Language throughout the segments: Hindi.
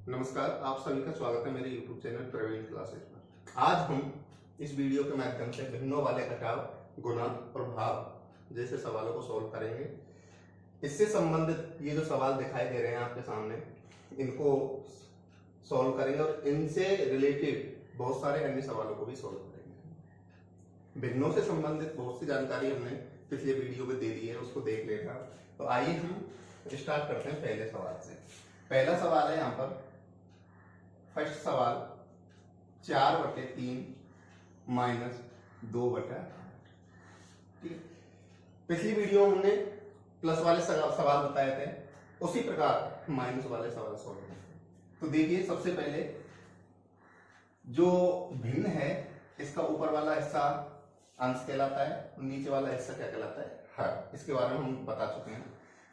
नमस्कार, आप सभी का स्वागत है मेरे YouTube चैनल प्रवीण क्लासेस में। आज हम इस वीडियो के माध्यम से भिन्नों वाले घटाव, गुणा और भाग जैसे सवालों को सॉल्व करेंगे। इससे संबंधित ये जो सवाल दिखाई दे रहे हैं आपके सामने, इनको सॉल्व करेंगे और इनसे रिलेटेड बहुत सारे अन्य सवालों को भी सॉल्व करेंगे। भिन्नों से संबंधित बहुत सी जानकारी हमने पिछले वीडियो में दे दी है, उसको देख लेना। तो आइए हम स्टार्ट करते हैं पहले सवाल से। पहला सवाल है यहाँ पर, फर्स्ट सवाल 4/3 माइनस 2/8। ठीक है, पिछली वीडियो में हमने प्लस वाले सवाल बताए थे, उसी प्रकार माइनस वाले सवाल सॉल्व करें। तो देखिए, सबसे पहले जो भिन्न है इसका ऊपर वाला हिस्सा अंश कहलाता है और नीचे वाला हिस्सा क्या कहलाता है, हर। इसके बारे में हम बता चुके हैं।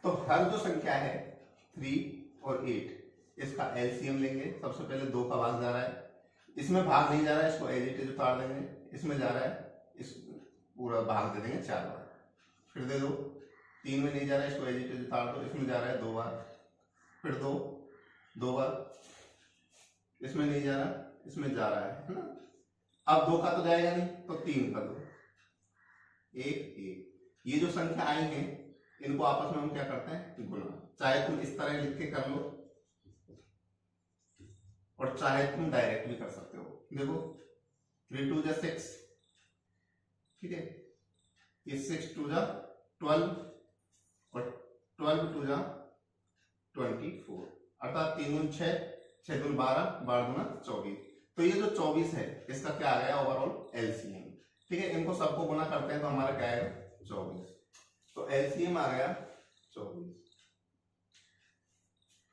तो हर जो संख्या है 3 और 8, इसका एलसीएम लेंगे। सबसे पहले 2 का भाग जा रहा है, इसमें भाग नहीं जा रहा है, इसको एज इट इज उतार देंगे। इसमें जा रहा है, इस पूरा भाग दे देंगे 4 बार। फिर दे दो, 3 में नहीं जा रहा है, इसको एज इट इज उतार दो। इसमें जा रहा है 2 बार, फिर 2 बार। इसमें नहीं जा रहा, इसमें जा रहा है ना। अब 2 का तो जाएगा नहीं, तो 3 कर दो, 1 1। ये जो संख्या आई है इनको आपस में हम क्या करते हैं, गुणा। चाहे तुम इस तरह लिख के कर लो और चाहे तुम डायरेक्ट भी कर सकते हो। देखो, 3 2 जा 6, ठीक है, ये 6 2 जा 12 और 12 2 जा 24, अर्थात 3 गुण 6, 6 गुण 12, 12 गुना 24। तो ये जो 24 है इसका क्या आ गया, ओवरऑल एलसीएम। ठीक है, इनको सबको गुना करते हैं तो हमारा क्या आएगा, 24। तो एलसीएम आ गया 24।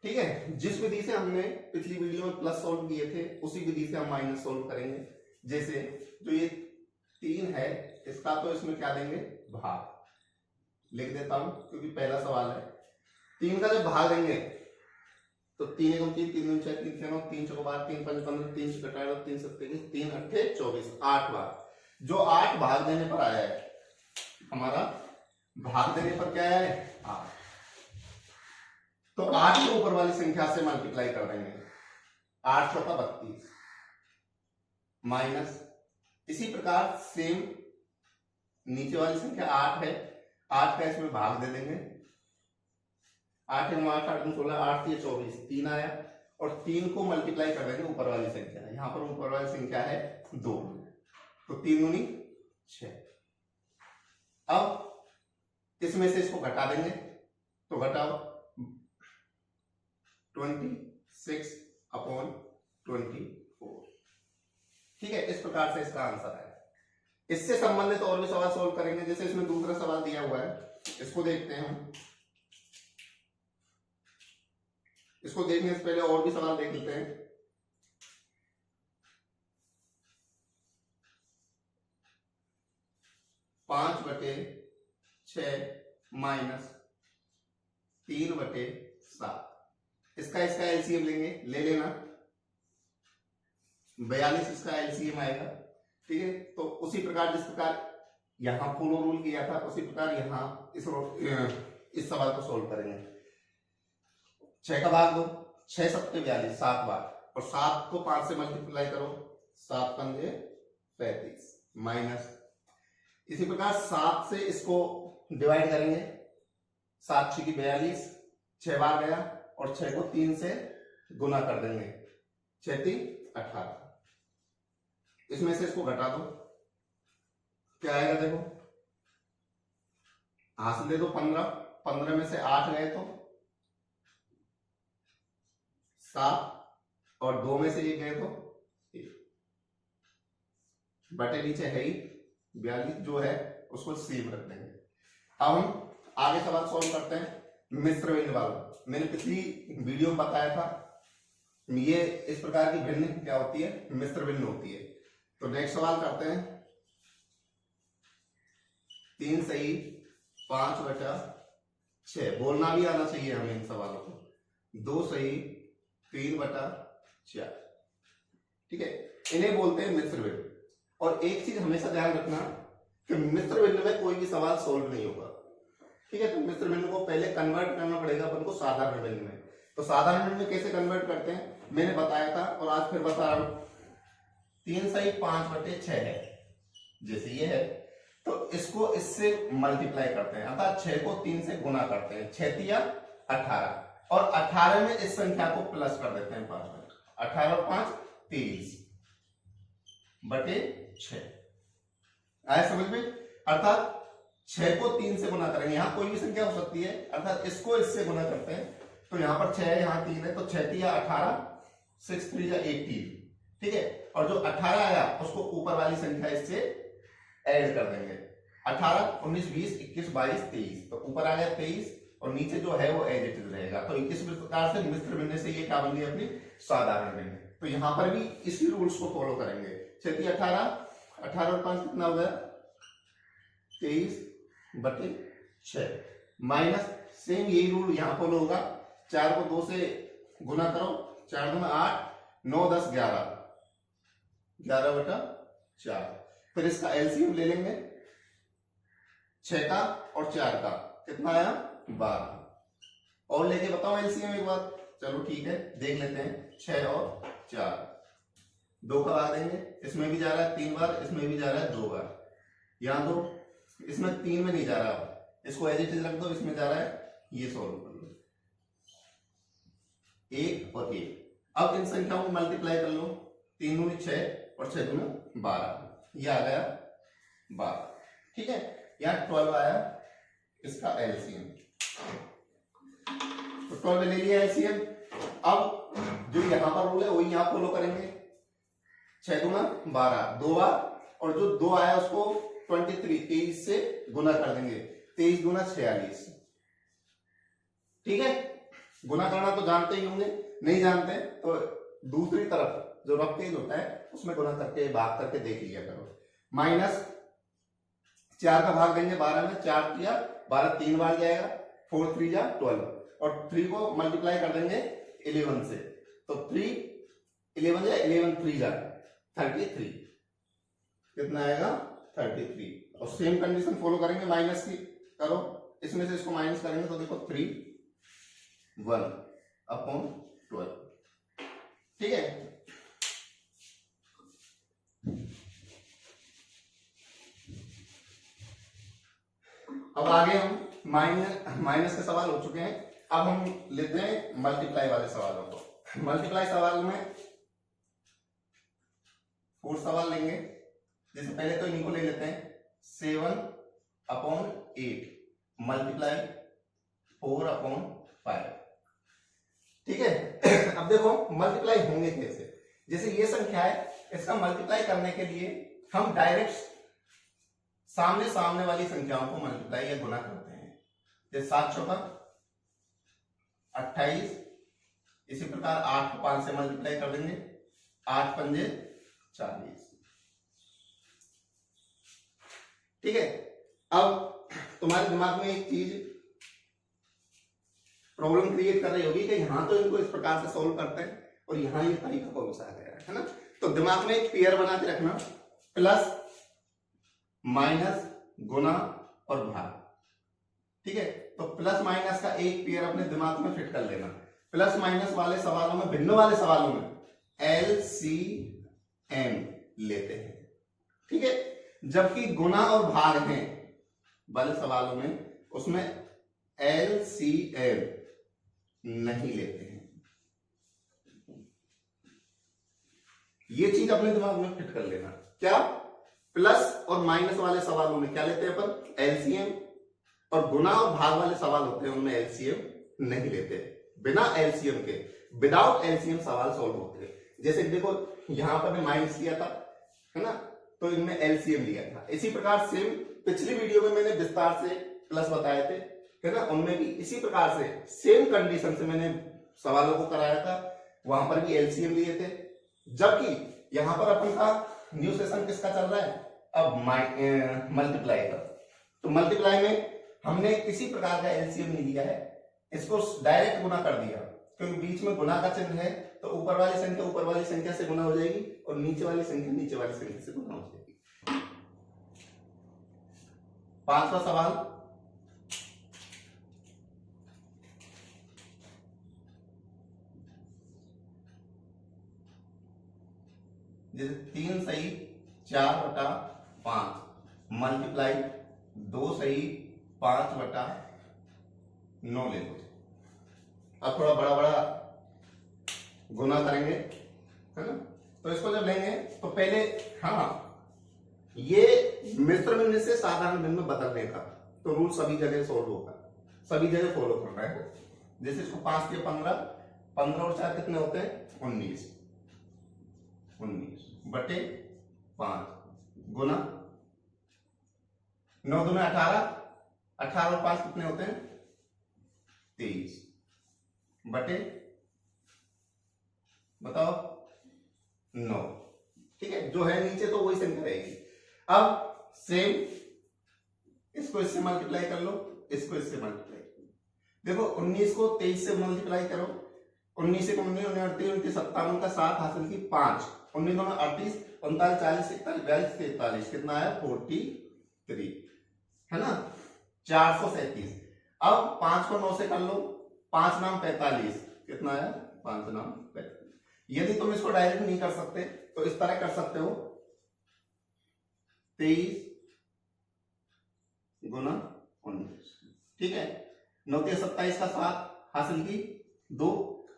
ठीक है, जिस विधि से हमने पिछली वीडियो में प्लस सॉल्व किए थे उसी विधि से हम माइनस सॉल्व करेंगे। जैसे जो ये 3 है इसका तो इसमें क्या देंगे, भाग। लिख देता हूं क्योंकि पहला सवाल है। 3 का जब भाग देंगे तो 3 × 3 3 × 6 3 × 9 3 × 12 3 × 5 15 3 × 18 3 × 27 3 × 8 24, 8 बार। जो 8 भाग देने पर आया है, हमारा भाग देने पर क्या है, 8। तो 8 को ऊपर वाली संख्या से मल्टीप्लाई कर देंगे, 8 चौका 32 माइनस। इसी प्रकार सेम नीचे वाली संख्या 8 है, 8 का इसमें भाग दे देंगे। 8 × 8 8 × 16 8 3 24, 3 आया और 3 को मल्टीप्लाई कर देंगे ऊपर वाली संख्या। यहां पर ऊपर वाली संख्या है 2, तो 3 दूनी 6। अब इसमें से इसको घटा देंगे, तो घटाओ 26/24। ठीक है, इस प्रकार से इसका आंसर है। इससे संबंधित और भी सवाल सॉल्व करेंगे। जैसे इसमें दूसरा सवाल दिया हुआ है, इसको देखते हैं हम। इसको देखने से पहले और भी सवाल देख लेते हैं। पांच बटे 6 माइनस 3/7, इसका एलसीएम लेंगे, ले लेना। 42 इसका एलसीएम आएगा। ठीक है, तो उसी प्रकार जिस प्रकार यहां फॉलो रूल किया था उसी प्रकार यहां इस सवाल को सॉल्व करेंगे। 6 का भाग दो, 6 7 42, 7 बार, और 7 को 5 से मल्टीप्लाई करो, 7 पंजे 35 माइनस। इसी प्रकार 7 से इसको डिवाइड करेंगे, 7 6 42, 6 बार गया और 6 को 3 से गुना कर देंगे, 6 3 18। इसमें से इसको घटा दो, क्या आएगा, देखो हाथ से दे दो 15, 15 में से 8 गए तो 7 और 2 में से 1 गए तो 1, बटे नीचे है ही 42 जो है उसको सेव रख देंगे। अब हम आगे सवाल सॉल्व करते हैं मिश्र भिन्न वाला। मैंने पिछली वीडियो में बताया था ये इस प्रकार की भिन्न क्या होती है, मिश्र भिन्न होती है। तो नेक्स्ट सवाल करते हैं। 3 सही 5/6, बोलना भी आना चाहिए हमें इन सवालों को। 2 सही 3/4। ठीक है, इन्हें बोलते हैं मिश्र भिन्न। और एक चीज हमेशा ध्यान रखना कि मिश्र भिन्न में कोई भी सवाल सोल्व नहीं होगा। ठीक है, तो मिश्र भिन्न को पहले कन्वर्ट करना पड़ेगा अपन को साधारण भिन्न में। तो साधारण में कैसे कन्वर्ट करते हैं मैंने बताया था और आज फिर बता रहा हूं। 3 सही 5/6 है, जैसे ये है तो इसको इससे मल्टीप्लाई करते हैं, अर्थात 6 को 3 से गुना करते हैं, 6 तिया 18 और 18 में इस संख्या को प्लस कर देते हैं 5 में, 18 और 5 23/6 आया समझ में। अर्थात 6 को 3 से गुना करेंगे, यहां कोई भी संख्या हो सकती है, अर्थात इसको इससे गुना करते हैं तो यहां पर 6 है यहाँ 3 है तो 6 तिया 18, 6 3 18, ठीक है। और जो 18 आया उसको ऊपर वाली संख्या इससे ऐड कर देंगे, 18 19 20 21 22 23, तो ऊपर आ गया 23 और नीचे जो है वो एज इट इज रहेगा। तो इस प्रकार से मिश्र भिन्न से ये क्या बन गई अपनी साधारण भिन्न। तो यहां पर भी इसी रूल्स को फॉलो करेंगे। 6 तिया 18, 18 और 5 कितना हो गया 23/6 माइनस सेम यही रूल यहां फॉलो होगा, 4 को 2 से गुना करो, 4 दूना 8, 9 10 11, 11/4। फिर इसका एलसीएम ले लेंगे, 6 का और 4 का कितना आया 12 और लेके बताओ एलसीएम एक बार। चलो ठीक है देख लेते हैं, 6 और 4, 2 का भाग देंगे, इसमें भी जा रहा है 3 बार, इसमें भी जा रहा है 2 बार, यहां 2, इसमें 3 में नहीं जा रहा, इसको एज इट इज रख दो, इसमें जा रहा है, ये सॉल्व कर लो 1 और 1। अब इन संख्याओं को मल्टीप्लाई कर लो, 3 दूनी 6 और 6 दूना 12, ये आ गया 12, ठीक है। यहाँ 12 आया इसका एलसीएम, तो 12 ले लिया एलसीएम। अब जो यहाँ पर रूल है वही यहाँ फॉलो करेंगे, 6 दूना 12 2 बार, और जो 2 आया उसको 23 से गुना कर देंगे, 23 दूना 46, ठीक है। गुना करना तो जानते ही होंगे, नहीं जानते तो दूसरी तरफ जो रफतेज होता है उसमें गुना करके भाग करके देख लिया करो। माइनस 4 का भाग देंगे 12 में, 4 किया 12 3 बार जाएगा, 4 3 जा 12 और 3 को मल्टीप्लाई कर देंगे 11 से, तो 3 11 जा 11 3 जा 33, कितना आएगा 33। और सेम कंडीशन फॉलो करेंगे, माइनस की करो, इसमें से इसको माइनस करेंगे तो देखो 3 1/12, ठीक है। अब आगे हम माइनस के सवाल हो चुके हैं, अब हम लेते हैं मल्टीप्लाई वाले सवालों को। मल्टीप्लाई सवाल में 4 सवाल लेंगे, जैसे पहले तो इनको ले लेते हैं, 7/8 मल्टीप्लाई 4/5, ठीक है। अब देखो मल्टीप्लाई होंगे कैसे, जैसे ये संख्या है, इसका मल्टीप्लाई करने के लिए हम डायरेक्ट सामने वाली संख्याओं को मल्टीप्लाई या गुना करते हैं, जैसे 7 चौका 28, इसी प्रकार 8 को 5 से मल्टीप्लाई कर देंगे, 8 पंजे 40, ठीक है। अब तुम्हारे दिमाग में एक चीज प्रॉब्लम क्रिएट कर रही होगी कि यहां तो इनको इस प्रकार से सॉल्व करते हैं और यहां ये तरीका कौन सा आ गया है ना। तो दिमाग में एक पेयर बना के रखना, प्लस माइनस गुना और भाग, ठीक है। तो प्लस माइनस का एक पेयर अपने दिमाग में फिट कर लेना। प्लस माइनस वाले सवालों में, भिन्न वाले सवालों में LCM लेते हैं, ठीक है। जबकि गुना और भाग हैं वाले सवालों में, उसमें LCM नहीं लेते हैं। ये चीज अपने दिमाग में फिट कर लेना। क्या प्लस और माइनस वाले सवालों में क्या लेते हैं अपन LCM, और गुना और भाग वाले सवाल होते हैं उनमें LCM नहीं लेते। बिना LCM के, विदाउट LCM सवाल सॉल्व होते हैं। जैसे देखो यहां पर मैं माइनस लिया था, है ना, तो इनमें LCM लिया था। इसी प्रकार सेम पिछली वीडियो में मैंने विस्तार से प्लस बताए थे, है ना, उनमें भी इसी प्रकार से सेम कंडीशन से मैंने सवालों को कराया था, वहां पर भी LCM लिए थे। जबकि यहां पर अपन का न्यू सेशन किसका चल रहा है, अब मल्टीप्लाई का। तो मल्टीप्लाई में हमने किसी प्रकार का LCM नहीं लिया है, इसको डायरेक्ट गुना कर दिया, क्योंकि बीच में गुना का चिन्ह है, तो ऊपर वाली संख्या ऊपर वाली संख्या से गुना हो जाएगी और नीचे वाली संख्या नीचे वाली संख्या से गुना हो जाएगी। 5वां सवाल, जैसे 3 सही 4/5 मल्टीप्लाई 2 सही 5/9 ले लो। अब थोड़ा बड़ा बड़ा गुना करेंगे, है ना। तो इसको जब लेंगे तो पहले हाँ ये मिश्र भिन्न से साधारण भिन्न में बदलने का तो रूल सभी जगह सोल्व होगा, सभी जगह फॉलो करना है। जैसे इसको 5 के 15, 15 और 4 कितने होते हैं 19 बटे 5 गुना 9 दूना 18, 18 और 5 कितने होते हैं 23 बटे बताओ 9। ठीक है, जो है नीचे तो वही संख्या रहेगी। अब सेम इसको इससे मल्टीप्लाई कर लो, इसको इससे मल्टीप्लाई कर लो। देखो 19 को 23 से मल्टीप्लाई करो, 19 से 19 38 29 57 का 7 हासिल की 5 19 2 38 39 40 41 42 43 कितना आया 43, है ना 437। अब 5 को 9 से कर लो, 5 नाम 45 कितना आया 5 नाम 45। यदि तुम इसको डायरेक्ट नहीं कर सकते तो इस तरह कर सकते हो 23 गुना 19। ठीक है, 9 के 27 का 7 हासिल की 2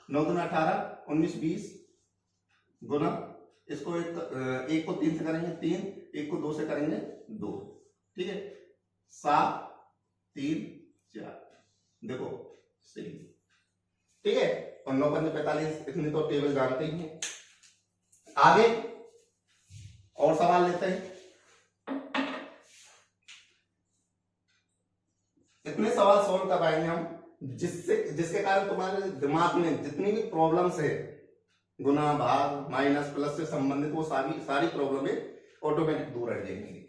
9 दूना 18 19 20 गुना इसको एक को 3 से करेंगे 3, एक को 2 से करेंगे 2। ठीक है 7 3 4 देखो सही। ठीक है, और 9 5 45 इतनी तो टेबल जानते ही हैं। आगे और सवाल लेते हैं। इतने सवाल सॉल्व कर पाएंगे हम जिसके कारण तुम्हारे दिमाग में जितनी भी प्रॉब्लम्स है गुना भाग माइनस प्लस से संबंधित वो सारी प्रॉब्लमें ऑटोमेटिक दूर हट जाएंगी।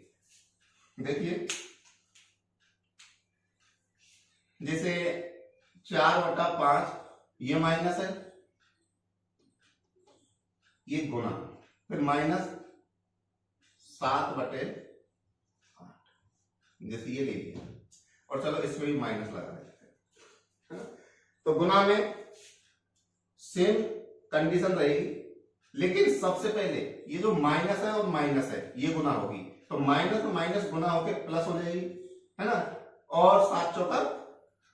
देखिए जैसे 4/5 ये माइनस है, ये गुना, फिर माइनस 7/8 जैसे ये ले लिया, और चलो इसमें भी माइनस लगा देते हैं, है ना। तो गुना में सेम कंडीशन रहेगी, लेकिन सबसे पहले ये जो माइनस है और माइनस है ये गुना होगी, तो माइनस और माइनस गुना होके प्लस हो जाएगी, है ना। और 7 चौका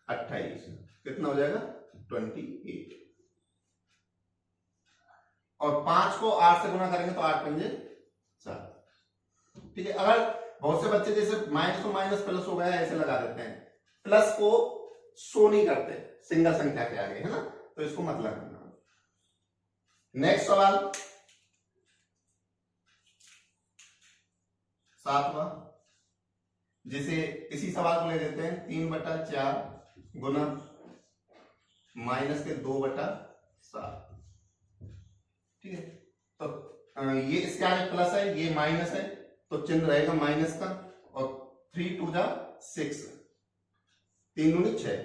28 कितना हो जाएगा 28। और 5 को 8 से गुना करेंगे तो 8 पंजे 4। ठीक है, अगर बहुत से बच्चे जैसे माइनस तो माइनस प्लस हो गया ऐसे लगा देते हैं, प्लस को शो नहीं करते सिंगल संख्या के आगे, है ना, तो इसको मत लगाना। नेक्स्ट सवाल 7वां, जैसे इसी सवाल को ले लेते हैं 3/4 गुना माइनस के 2/7। ठीक है, तो ये इसके आगे प्लस है ये माइनस है तो चिन्ह रहेगा माइनस का, और 3 2 6 3 दूनी 6।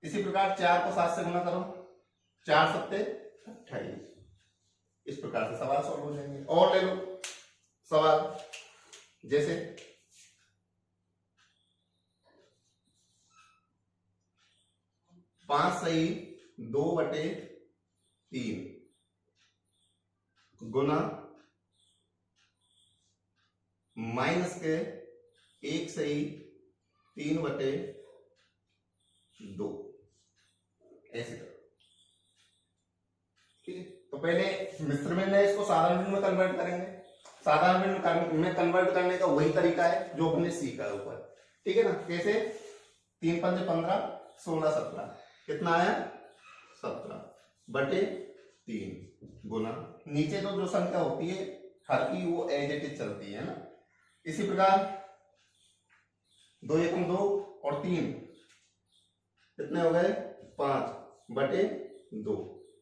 इसी प्रकार 4 को 7 से गुना करो, 4 7 28। इस प्रकार से सवाल सॉल्व हो जाएंगे। और ले लो सवाल, जैसे पांच सही 2/3 गुना माइनस के 1 सही 3/2 ऐसे करो। ठीक है, तो पहले मिश्र भिन्न है इसको साधारण भिन्न में कन्वर्ट करेंगे। साधारण भिन्न में कन्वर्ट करने का वही तरीका है जो हमने सीखा है ऊपर। ठीक है ना, कैसे 3 पंजे 15 16 17 कितना आया 17/3 गुना नीचे तो जो संख्या होती है हर की वो एज इट इज चलती है ना। इसी प्रकार 2 1 2 और 3 कितने हो गए 5/2,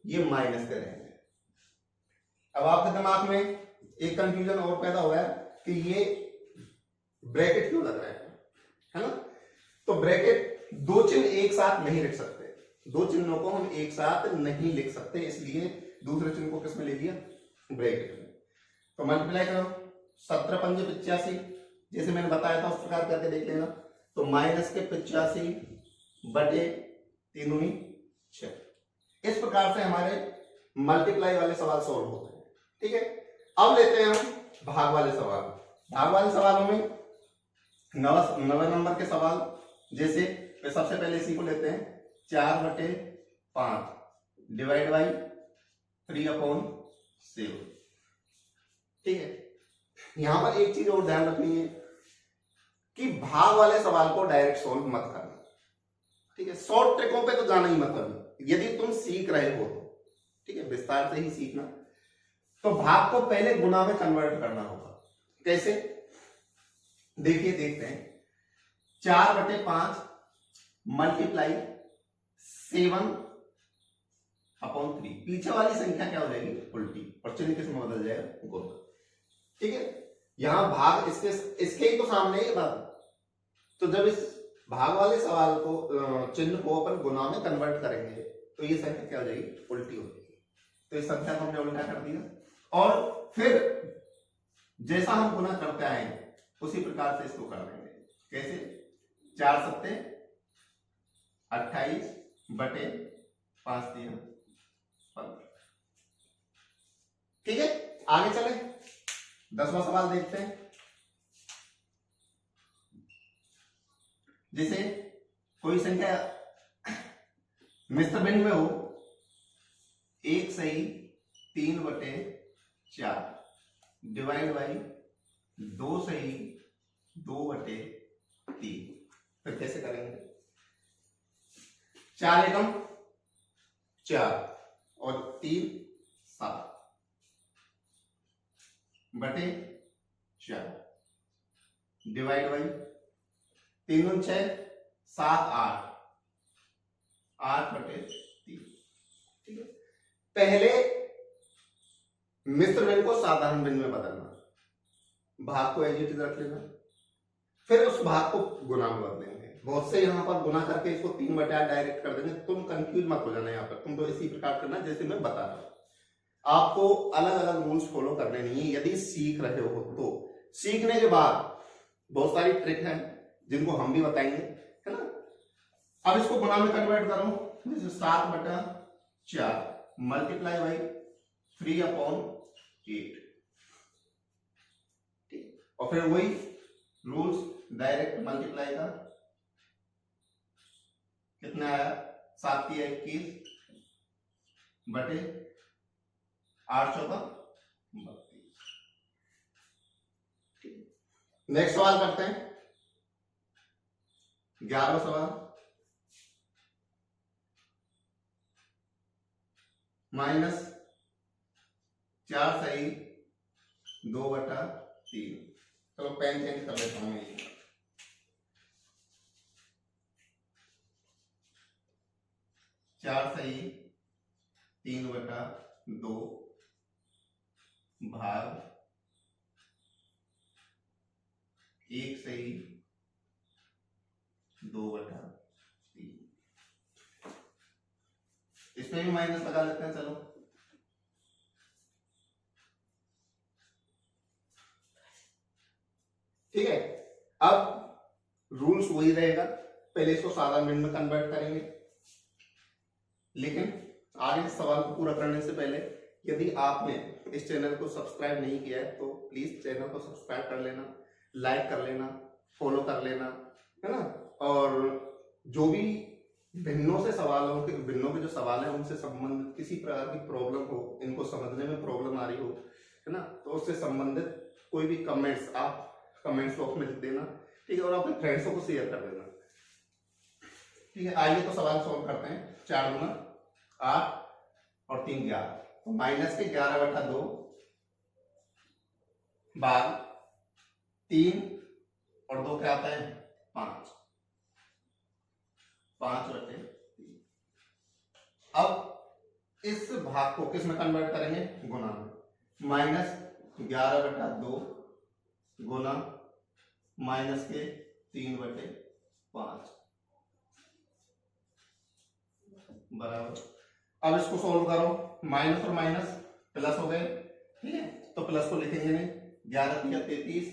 ये माइनस के रहेंगे। अब आपके दिमाग में एक कंफ्यूजन और पैदा हुआ है कि ये ब्रैकेट क्यों लग रहा है ना। तो ब्रैकेट दो चिन्ह एक साथ नहीं लिख सकते, दो चिन्हों को हम एक साथ नहीं लिख सकते, इसलिए दूसरे चिन्ह को किसमें ले लिया ब्रैकेट में। तो मल्टीप्लाई करो 17 पंजे 85 जैसे मैंने बताया था उस प्रकार करके देख लेना। तो माइनस के 85/3 6। इस प्रकार से हमारे मल्टीप्लाई वाले सवाल सॉल्व होते हैं। ठीक है, अब लेते हैं हम भाग वाले सवाल। भाग वाले सवालों में 9 नंबर के सवाल, जैसे सबसे पहले इसी को लेते हैं, 4/5 डिवाइड बाई 3/7। ठीक है, यहां पर एक चीज और ध्यान रखनी है कि भाग वाले सवाल को डायरेक्ट सोल्व मत करना। ठीक है, शॉर्ट ट्रिकों पे तो जाना ही मत करना। यदि तुम सीख रहे हो तो ठीक है, विस्तार से ही सीखना। तो भाग को पहले गुना में कन्वर्ट करना होगा। कैसे, देखिए देखते हैं। 4/5 मल्टीप्लाई 7/3। पीछे वाली संख्या क्या हो जाएगी, उल्टी, और चिन्ह किस में बदल जाएगा, गुण। ठीक है, यहां भाग इसके ही तो सामने ही भाग। तो जब इस भाग वाले सवाल को चिन्ह को अपन गुना में कन्वर्ट करेंगे तो ये संख्या क्या हो जाएगी, उल्टी हो जाएगी। तो इस संख्या को हमने उल्टा कर दिया, और फिर जैसा हम गुना करते आए उसी प्रकार से इसको कर देंगे। कैसे, 4×7 28 बटे 5×3 15। ठीक है, आगे चले 10वां सवाल देखते हैं। जैसे कोई संख्या मिश्र भिन्न में हो, 1 सही 3/4 डिवाइड बाई 2 सही 2/3। फिर कैसे करेंगे, 4 एकम 4 और 3 7 बटे 4 डिवाइड बाई 3 दूनी 6 7 8 8/3। ठीक है, पहले मिश्र भिन्न को साधारण भिन्न में बदलना, भाग को एज इट इज रख लेना, फिर उस भाग को गुना में बदलेंगे। बहुत से यहां पर गुना करके इसको 3/8 डायरेक्ट कर देंगे। तुम कंफ्यूज मत हो जाना, यहाँ पर तुम तो इसी प्रकार करना जैसे मैं बता रहा हूं। आपको अलग अलग रूल्स फॉलो करने नहीं है यदि सीख रहे हो तो। सीखने के बाद बहुत सारी ट्रिक है जिनको हम भी बताएंगे, है ना। अब इसको गुना में कन्वर्ट करो, जैसे 7/4 मल्टीप्लाई बाई 3/8। और फिर वही रूल्स, डायरेक्ट मल्टीप्लाई का कितना आया, 7×3 = 21 बटे 8×4 = 32। नेक्स्ट सवाल करते हैं, 11वां सवाल। -4 सही 2/3। चलो पेन चेंज कर लेता हूं मैं। 4 सही 3/2 भाग 1 सही 2/3। इसमें भी माइनस लगा लेते हैं। चलो ठीक है, अब रूल्स वही रहेगा, पहले इसको साधारण भिन्न में कन्वर्ट करेंगे। लेकिन आगे सवाल को पूरा करने से पहले यदि आपने इस चैनल को सब्सक्राइब नहीं किया है तो प्लीज चैनल को सब्सक्राइब कर लेना, लाइक कर लेना, फॉलो कर लेना, है ना। और जो भी भिन्नों से सवालों के भिन्नों के जो सवाल है उनसे संबंधित किसी प्रकार की प्रॉब्लम हो, इनको समझने में प्रॉब्लम आ रही हो, है ना, तो उससे संबंधित कोई भी कमेंट्स आप कमेंट्स बॉक्स में लिख देना। ठीक है, और अपने फ्रेंड्सों को शेयर कर देना। ठीक है, आइए तो सवाल सॉल्व करते हैं। 4 × 8 और 3 11, तो -11/2 भाग 3 और 2 क्या आता है 5 5/3। अब इस भाग को किस में कन्वर्ट करेंगे, गुना में। -11/2 गुना -3/5 बराबर। अब इसको सोल्व करो, माइनस और माइनस प्लस हो गए। ठीक है, तो प्लस को लिखेंगे नहीं, 11×3 = 33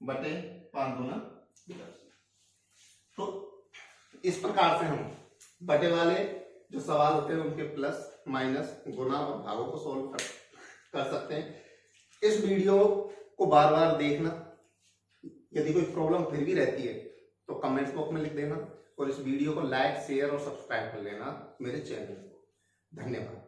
बटे 5×2 10। तो इस प्रकार से हम बटे वाले जो सवाल होते हैं उनके प्लस माइनस गुना और भागों को सोल्व कर सकते हैं। इस वीडियो को बार बार देखना, यदि कोई प्रॉब्लम फिर भी रहती है तो कमेंट्स बॉक्स में लिख देना, और इस वीडियो को लाइक शेयर और सब्सक्राइब कर लेना मेरे चैनल को। धन्यवाद।